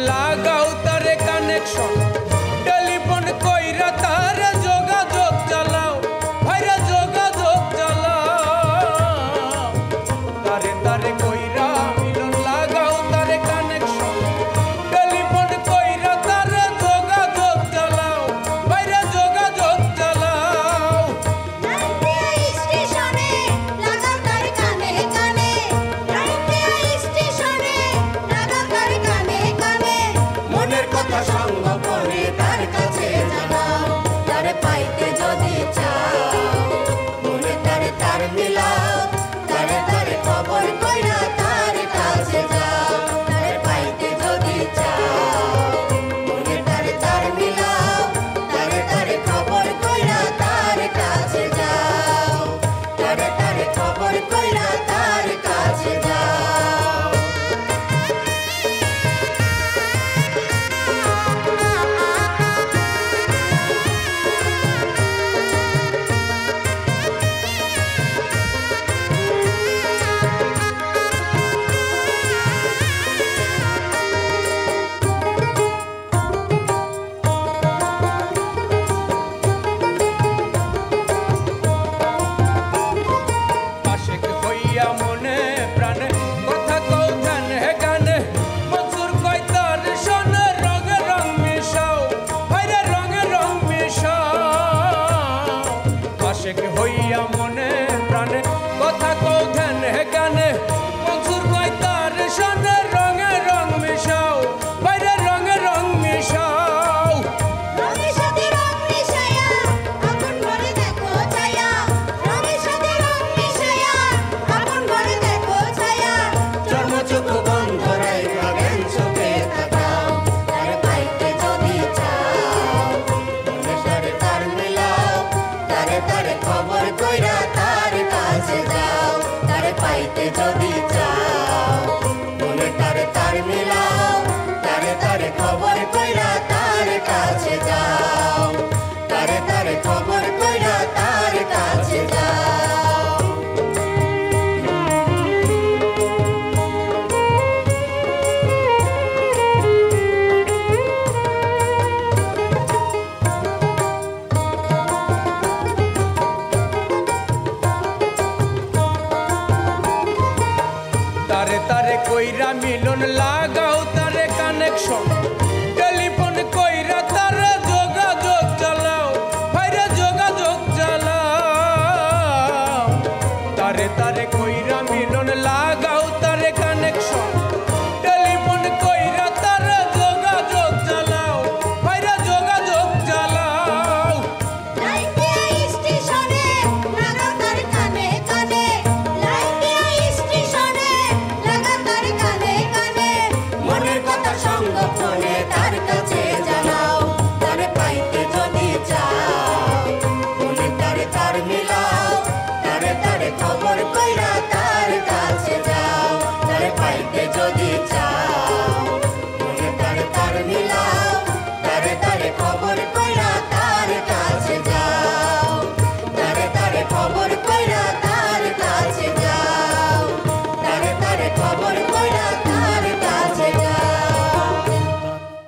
লাগাও তারে connection telephone কইরা তারে যোগাযোগ চালাও ভাইরা যোগাযোগ চালাও তারে তারে কইরা মিলন লাগাও তারে কানেকশন টেলিফোন কইরা তারে যোগাযোগ চালাও ভাইরা যোগাযোগ চালাও স্টেশনে লাগাও তারে কানে কানে স্টেশনে লাগাও তারে কানে কানে মনের কথা সঙ্গ করে তার কাছে জানাও তারে পাইতে যদি চাও মনে তারে তার মিলাও তারে তারে খবর কইরা তার কাছে যাও তারে পাইতে যদি চাও মনে তারে তার মিলাও তারে তারে খবর কইরা তার কাছে যাও তারে তারে খবর কইরা তার কাছে যাও আশিক হইয়া মনে প্রাণে কথা কও ধ্যানে গানে মনসুর কয় তার শোনে রঙে রং মিশাও ভাইরে রঙে রং মিশাও আশিক হইয়া মনে প্রাণে কথা কও ধ্যানে গানে মনসুর কয় তার শোনে রঙে রং মিশাও ভাইরে রঙে রং মিশাও রঙের সাথে রং মিশায়া আপন ঘরে দেখো ছায়া রঙের সাথে রং মিশায়া আপন ঘরে দেখো ছায়া জন্মচক্ষু বন্ধ রাইখা জ্ঞান চোখে তাকাও তারে পাইতে যদি চাও মনে সারে তার মিলাও তারে তারে খবর কইরা তার কাছে যাও তারে পাইতে যদি চাও মনে তারে তার মিলাও তারে তারে খবর কইরা তার কাছে যাও তারে তারে খবর কইরা তার কাছে যাও তারে তারে কইরা মিলন লাগা